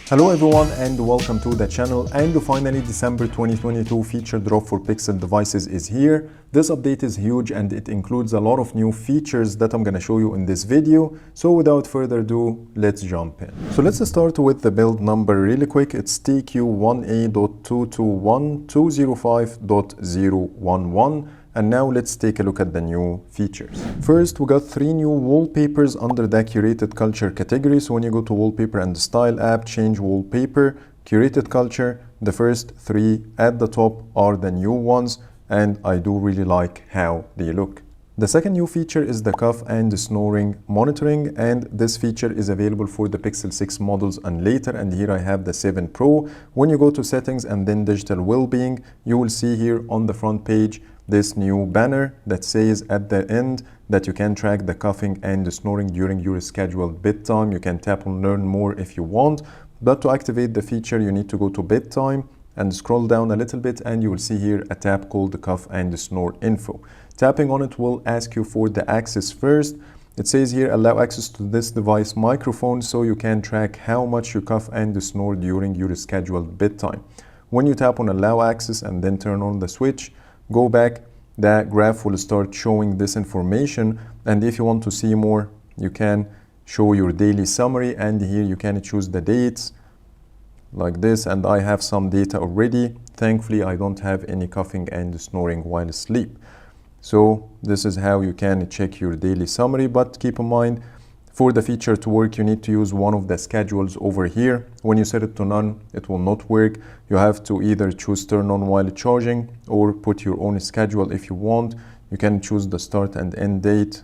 Hello everyone and welcome to the channel. And finally December 2022 feature drop for Pixel devices is here. This update is huge and it includes a lot of new features that I'm going to show you in this video. So without further ado, let's jump in. So let's start with the build number really quick. It's TQ1A.221.205.011. And now let's take a look at the new features. First, we got 3 new wallpapers under the curated culture category. So when you go to wallpaper and the style app, change wallpaper, curated culture, the first 3 at the top are the new ones. And I do really like how they look. The second new feature is the cough and snoring monitoring, and this feature is available for the Pixel 6 models and later. And here I have the 7 Pro. When you go to settings and then digital well-being, you will see here on the front page this new banner that says at the end that you can track the coughing and the snoring during your scheduled bedtime. You can tap on learn more if you want, but to activate the feature you need to go to bedtime and scroll down a little bit, and you will see here a tab called the cough and the snore info. Tapping on it will ask you for the access first. It says here allow access to this device microphone so you can track how much you cough and snore during your scheduled bedtime. When you tap on allow access and then turn on the switch, go back, the graph will start showing this information. And if you want to see more, you can show your daily summary, and here you can choose the dates like this. And I have some data already. Thankfully, I don't have any coughing and snoring while asleep. So this is how you can check your daily summary, but keep in mind, for the feature to work, you need to use one of the schedules over here. When you set it to none, it will not work. You have to either choose turn on while charging or put your own schedule if you want. You can choose the start and end date,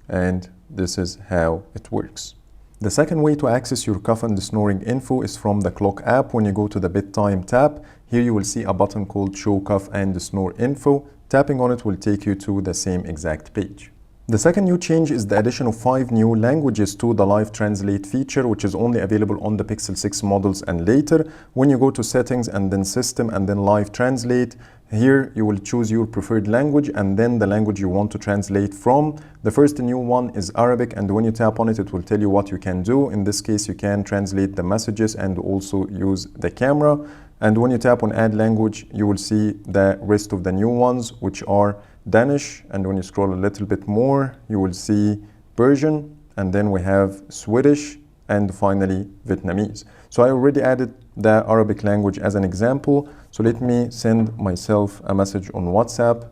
and this is how it works. The second way to access your cough and snoring info is from the clock app. When you go to the bedtime tab, here you will see a button called show cough and snore info. Tapping on it will take you to the same exact page. The second new change is the addition of 5 new languages to the live translate feature, which is only available on the Pixel 6 models and later. When you go to settings and then system and then live translate, here you will choose your preferred language and then the language you want to translate from. The first new one is Arabic, and when you tap on it, it will tell you what you can do. In this case, you can translate the messages and also use the camera. And when you tap on add language, you will see the rest of the new ones, which are Danish, and when you scroll a little bit more, you will see Persian, and then we have Swedish, and finally Vietnamese. So I already added the Arabic language as an example. So let me send myself a message on WhatsApp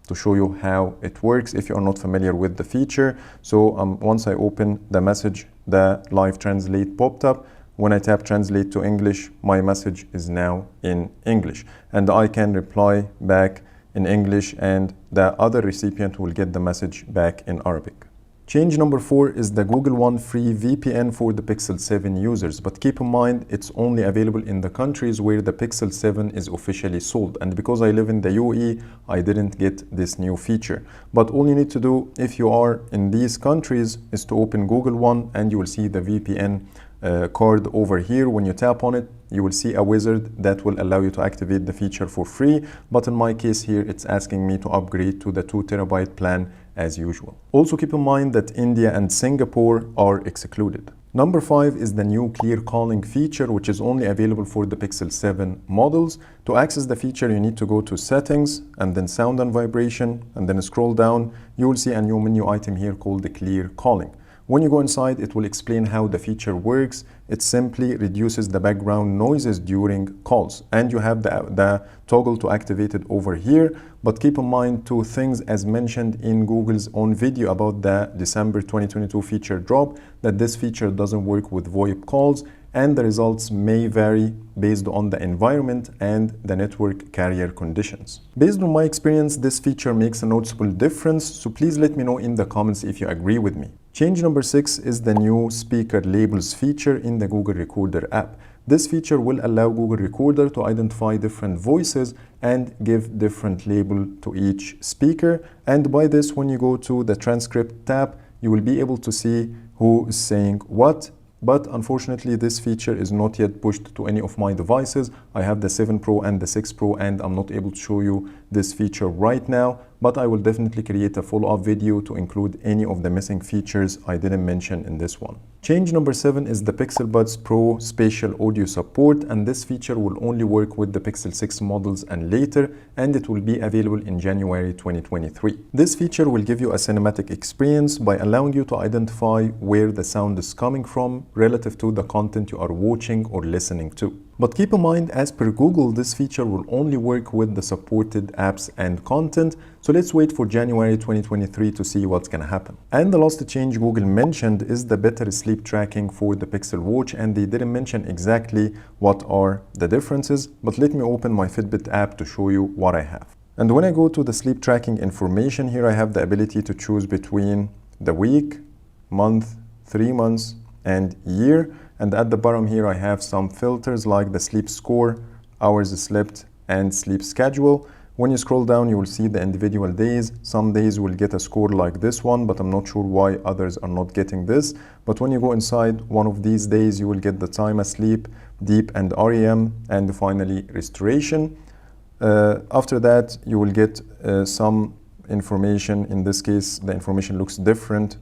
to show you how it works if you are not familiar with the feature. So once I open the message, the live translate popped up. When I tap translate to English, my message is now in English, and I can reply back in English, and the other recipient will get the message back in Arabic. Change number 4 is the Google One free VPN for the Pixel 7 users, but keep in mind it's only available in the countries where the Pixel 7 is officially sold, and because I live in the UAE, I didn't get this new feature. But all you need to do if you are in these countries is to open Google One, and you will see the VPN card over here. When you tap on it, you will see a wizard that will allow you to activate the feature for free, but in my case here it's asking me to upgrade to the 2 TB plan as usual. Also keep in mind that India and Singapore are excluded. Number 5 is the new clear calling feature, which is only available for the Pixel 7 models. To access the feature, you need to go to settings and then sound and vibration, and then scroll down. You will see a new menu item here called the clear calling. When you go inside, it will explain how the feature works. It simply reduces the background noises during calls, and you have the toggle to activate it over here. But keep in mind 2 things as mentioned in Google's own video about the December 2022 feature drop, that this feature doesn't work with VoIP calls, and the results may vary based on the environment and the network carrier conditions. Based on my experience, this feature makes a noticeable difference, so please let me know in the comments if you agree with me. Change number 6 is the new speaker labels feature in the Google Recorder app. This feature will allow Google Recorder to identify different voices and give different label to each speaker. And by this, when you go to the transcript tab, you will be able to see who is saying what. But unfortunately, this feature is not yet pushed to any of my devices. I have the 7 Pro and the 6 Pro, and I'm not able to show you this feature right now, but I will definitely create a follow-up video to include any of the missing features I didn't mention in this one. Change number 7 is the Pixel Buds Pro Spatial Audio Support, and this feature will only work with the Pixel 6 models and later, and it will be available in January 2023. This feature will give you a cinematic experience by allowing you to identify where the sound is coming from relative to the content you are watching or listening to. But keep in mind, as per Google, this feature will only work with the supported apps and content, so let's wait for January 2023 to see what's gonna happen. And the last change Google mentioned is the better sleep tracking for the Pixel Watch, and they didn't mention exactly what are the differences, but let me open my Fitbit app to show you what I have. And when I go to the sleep tracking information, here I have the ability to choose between the week, month, 3 months, and year. And at the bottom here, I have some filters like the sleep score, hours slept, and sleep schedule. When you scroll down, you will see the individual days. Some days will get a score like this one, but I'm not sure why others are not getting this. But when you go inside one of these days, you will get the time asleep, deep and REM, and finally restoration. After that, you will get some information. In this case, the information looks different.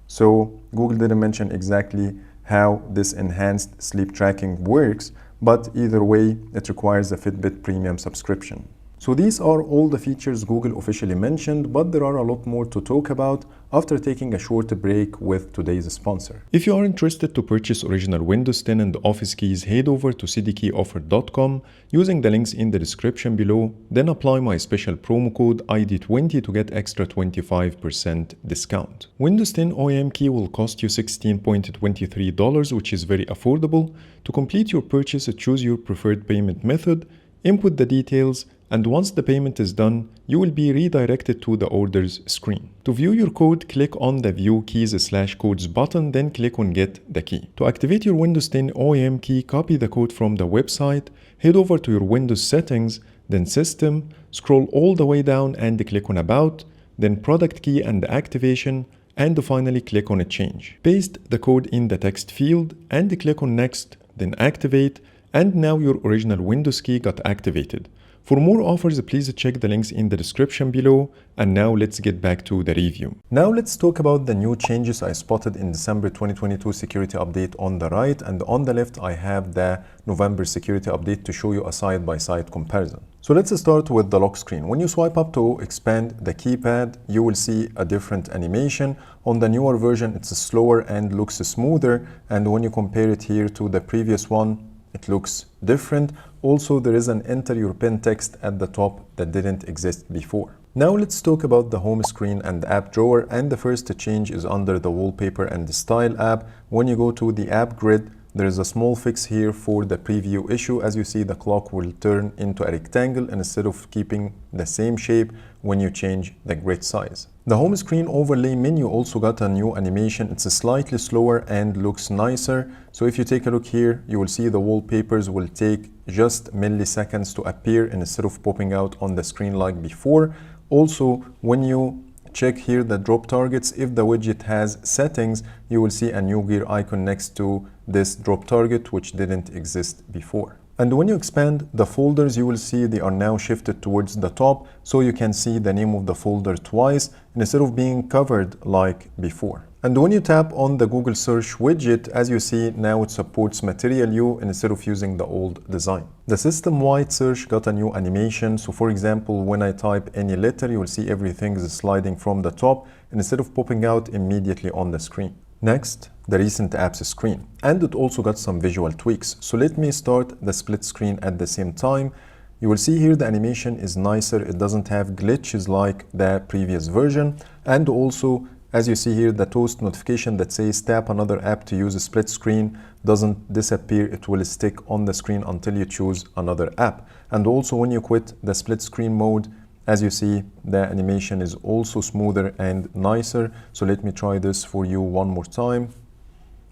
So Google didn't mention exactly how this enhanced sleep tracking works, but either way, it requires a Fitbit Premium subscription. So these are all the features Google officially mentioned, but there are a lot more to talk about after taking a short break with today's sponsor. If you are interested to purchase original Windows 10 and Office keys, head over to cdkeyoffer.com using the links in the description below, then apply my special promo code ID20 to get extra 25% discount. Windows 10 OEM key will cost you $16.23, which is very affordable. To complete your purchase, choose your preferred payment method, input the details, and once the payment is done, you will be redirected to the orders screen. To view your code, click on the View Keys/Codes button, then click on Get the Key. To activate your Windows 10 OEM key, copy the code from the website, head over to your Windows settings, then System, scroll all the way down and click on About, then Product Key and Activation, and finally click on Change. Paste the code in the text field and click on Next, then Activate, and now your original Windows key got activated. For more offers, please check the links in the description below. And now let's get back to the review. Now let's talk about the new changes I spotted in December 2022 security update on the right, and on the left I have the November security update to show you a side-by-side comparison. So let's start with the lock screen. When you swipe up to expand the keypad, you will see a different animation. On the newer version, it's slower and looks smoother, and when you compare it here to the previous one, it looks different. Also, there is an enter your PIN text at the top that didn't exist before. Now let's talk about the home screen and app drawer, and the first change is under the Wallpaper and Style app. When you go to the app grid, there is a small fix here for the preview issue. As you see, the clock will turn into a rectangle instead of keeping the same shape when you change the grid size. The home screen overlay menu also got a new animation. It's slightly slower and looks nicer. So if you take a look here, you will see the wallpapers will take just milliseconds to appear instead of popping out on the screen like before. Also, when you check here the drop targets, if the widget has settings, you will see a new gear icon next to this drop target, which didn't exist before. And when you expand the folders, you will see they are now shifted towards the top, so you can see the name of the folder twice instead of being covered like before. And when you tap on the Google search widget, as you see, now it supports Material U instead of using the old design. The system-wide search got a new animation. So for example, when I type any letter, you will see everything is sliding from the top instead of popping out immediately on the screen. Next, the recent apps screen, and it also got some visual tweaks. So let me start the split screen at the same time. You will see here the animation is nicer. It doesn't have glitches like the previous version. And also, as you see here, the toast notification that says tap another app to use a split screen doesn't disappear. It will stick on the screen until you choose another app. And also when you quit the split screen mode, as you see, the animation is also smoother and nicer. So let me try this for you one more time.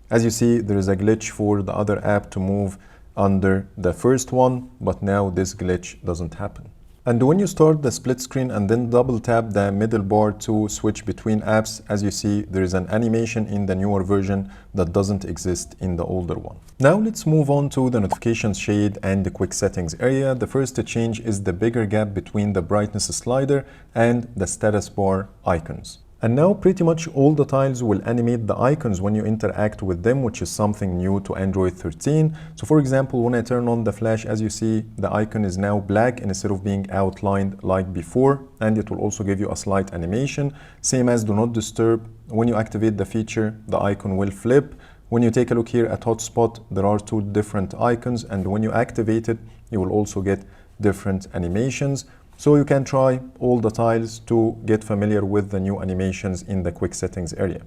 As you see, there is a glitch for the other app to move under the first one, but now this glitch doesn't happen. And when you start the split screen and then double tap the middle bar to switch between apps, as you see, there is an animation in the newer version that doesn't exist in the older one. Now let's move on to the notifications shade and the quick settings area. The first change is the bigger gap between the brightness slider and the status bar icons. And now pretty much all the tiles will animate the icons when you interact with them, which is something new to Android 13. So for example, when I turn on the flash, as you see, the icon is now black instead of being outlined like before, and it will also give you a slight animation. Same as do not disturb. When you activate the feature, the icon will flip. When you take a look here at hotspot, there are two different icons, and when you activate it, you will also get different animations. So you can try all the tiles to get familiar with the new animations in the quick settings area.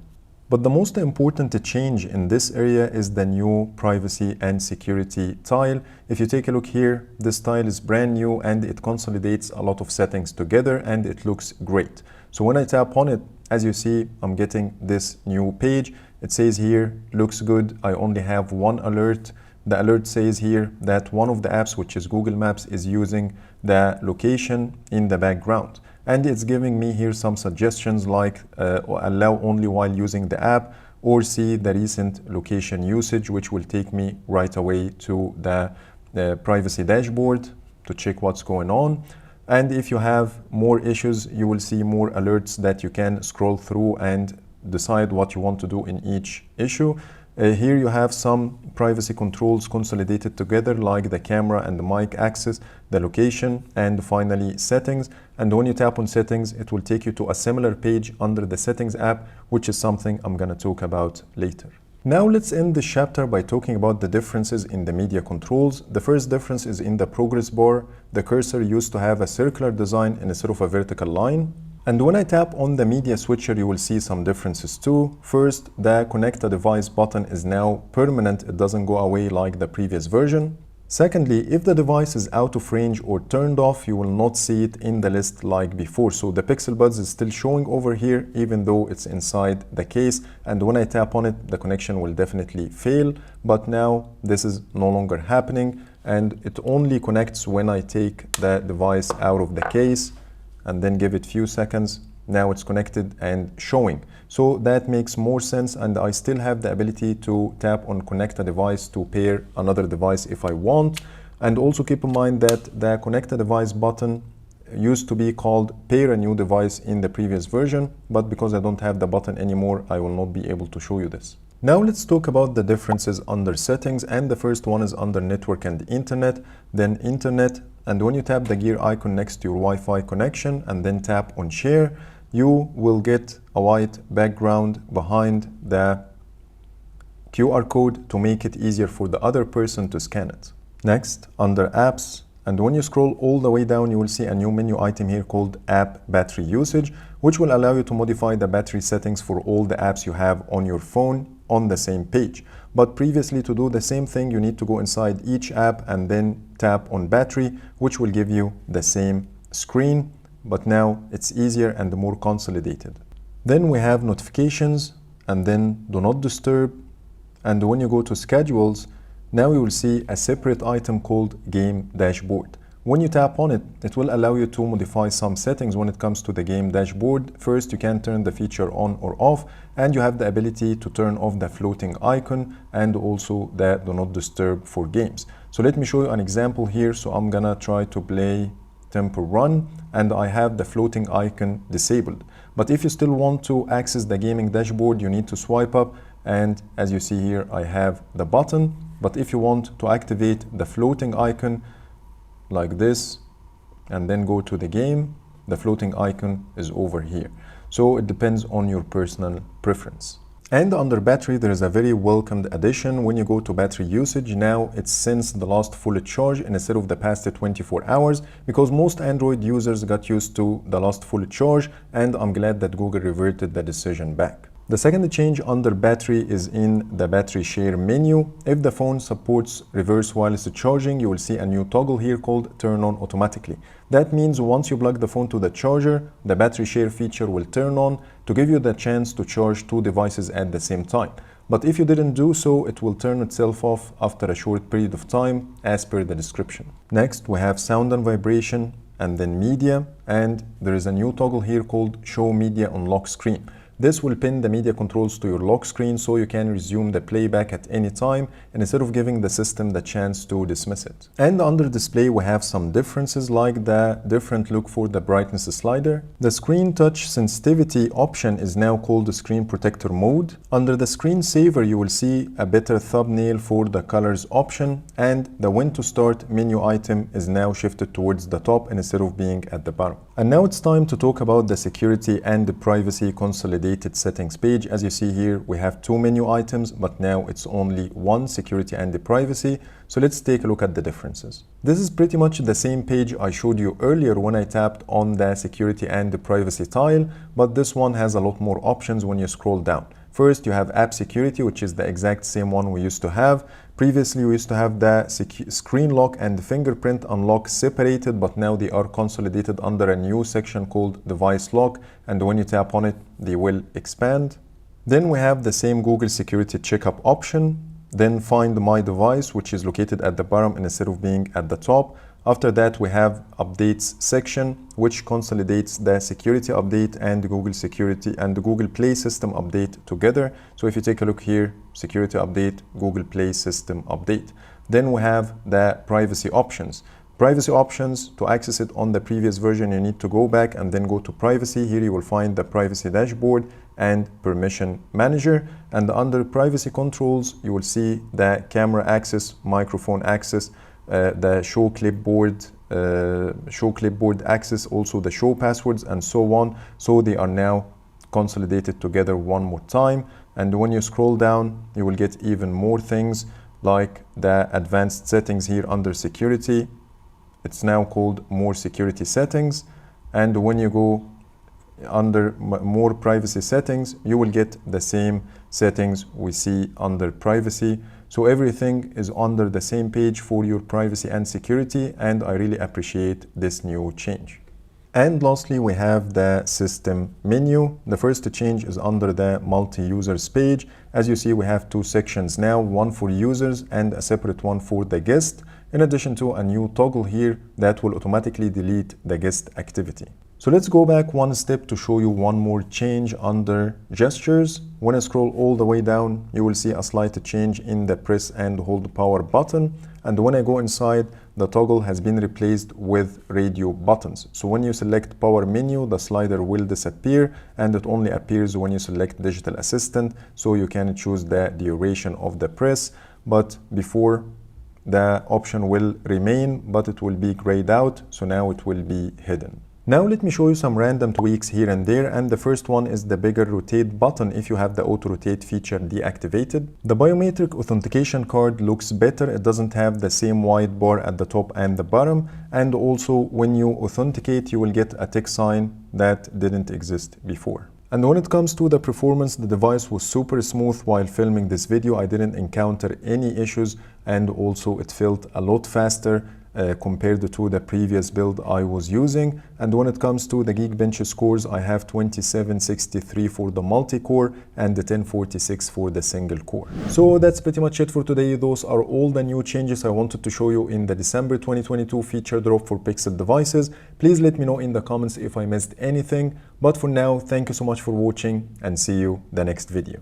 But the most important change in this area is the new privacy and security tile. If you take a look here, this tile is brand new and it consolidates a lot of settings together and it looks great. So when I tap on it, as you see, I'm getting this new page. It says here, looks good. I only have one alert. The alert says here that one of the apps, which is Google Maps, is using the location in the background. And it's giving me here some suggestions like allow only while using the app, or see the recent location usage, which will take me right away to the privacy dashboard to check what's going on. And if you have more issues, you will see more alerts that you can scroll through and decide what you want to do in each issue. Here you have some privacy controls consolidated together, like the camera and the mic access, the location, and finally settings. And when you tap on settings, it will take you to a similar page under the settings app, which is something I'm going to talk about later. Now let's end this chapter by talking about the differences in the media controls. The first difference is in the progress bar. The cursor used to have a circular design instead of a vertical line. And when I tap on the media switcher, you will see some differences too. First, the connect a device button is now permanent. It doesn't go away like the previous version. Secondly, if the device is out of range or turned off, you will not see it in the list like before. So the Pixel Buds is still showing over here, even though it's inside the case. And when I tap on it, the connection will definitely fail. But now this is no longer happening. And it only connects when I take the device out of the case and then give it few seconds. Now it's connected and showing. So that makes more sense, and I still have the ability to tap on connect a device to pair another device if I want. And also keep in mind that the connect a device button used to be called pair a new device in the previous version, but because I don't have the button anymore, I will not be able to show you this. Now let's talk about the differences under settings, and the first one is under network and internet, then internet. And when you tap the gear icon next to your Wi-Fi connection and then tap on share, you will get a white background behind the QR code to make it easier for the other person to scan it. Next, under apps, and when you scroll all the way down, you will see a new menu item here called app battery usage, which will allow you to modify the battery settings for all the apps you have on your phone on the same page. But previously, to do the same thing, you need to go inside each app and then tap on battery, which will give you the same screen, but now it's easier and more consolidated. Then we have notifications, and then do not disturb. And when you go to schedules, now you will see a separate item called game dashboard. When you tap on it, it will allow you to modify some settings when it comes to the game dashboard. First, you can turn the feature on or off, and you have the ability to turn off the floating icon and also the do not disturb for games. So let me show you an example here. So I'm gonna try to play Temple Run, and I have the floating icon disabled. But if you still want to access the gaming dashboard, you need to swipe up, and as you see here, I have the button. But if you want to activate the floating icon like this and then go to the game, the floating icon is over here. So it depends on your personal preference. And under battery, there is a very welcomed addition. When you go to battery usage, now it's since the last full charge instead of the past 24 hours, because most Android users got used to the last full charge, and I'm glad that Google reverted the decision back. The second change under battery is in the battery share menu. If the phone supports reverse wireless charging, you will see a new toggle here called turn on automatically. That means once you plug the phone to the charger, the battery share feature will turn on to give you the chance to charge two devices at the same time. But if you didn't do so, it will turn itself off after a short period of time as per the description. Next, we have sound and vibration, and then media, and there is a new toggle here called show media on lock screen. This will pin the media controls to your lock screen so you can resume the playback at any time instead of giving the system the chance to dismiss it. And under display we have some differences, like the different look for the brightness slider. The screen touch sensitivity option is now called the screen protector mode. Under the screensaver you will see a better thumbnail for the colors option, and the when to start menu item is now shifted towards the top instead of being at the bottom. And now it's time to talk about the security and the privacy consolidated settings page. As you see here, we have two menu items, but now it's only one, security and the privacy. So let's take a look at the differences. This is pretty much the same page I showed you earlier when I tapped on the security and the privacy tile, but this one has a lot more options when you scroll down. First, you have app security, which is the exact same one we used to have. Previously, we used to have the screen lock and the fingerprint unlock separated, but now they are consolidated under a new section called device lock, and when you tap on it, they will expand. Then we have the same Google security checkup option. Then find my device, which is located at the bottom instead of being at the top. After that, we have updates section, which consolidates the security update and the Google security and the Google Play system update together. So if you take a look here, security update, Google Play system update. Then we have the privacy options. Privacy options, to access it on the previous version, you need to go back and then go to privacy. Here you will find the privacy dashboard and permission manager. And under privacy controls, you will see the camera access, microphone access, the show clipboard access, also the show passwords and so on. So they are now consolidated together one more time. And when you scroll down, you will get even more things like the advanced settings here under security. It's now called more security settings. And when you go under more privacy settings, you will get the same settings we see under privacy. So everything is under the same page for your privacy and security, and I really appreciate this new change. And lastly, we have the system menu. The first change is under the multi-users page. As you see, we have two sections now, one for users and a separate one for the guest, in addition to a new toggle here that will automatically delete the guest activity. So let's go back one step to show you one more change under gestures. When I scroll all the way down, you will see a slight change in the press and hold power button. And when I go inside, the toggle has been replaced with radio buttons. So when you select power menu, the slider will disappear and it only appears when you select digital assistant. So you can choose the duration of the press, but before the option will remain, but it will be grayed out. So now it will be hidden. Now let me show you some random tweaks here and there, and the first one is the bigger rotate button if you have the auto rotate feature deactivated. The biometric authentication card looks better. It doesn't have the same wide bar at the top and the bottom, and also when you authenticate you will get a tick sign that didn't exist before. And when it comes to the performance, the device was super smooth while filming this video. I didn't encounter any issues, and also it felt a lot faster compared to the previous build I was using. And when it comes to the Geekbench scores, I have 2763 for the multi-core and the 1046 for the single core. So that's pretty much it for today. Those are all the new changes I wanted to show you in the December 2022 feature drop for Pixel devices. Please let me know in the comments if I missed anything. But for now, thank you so much for watching and see you the next video.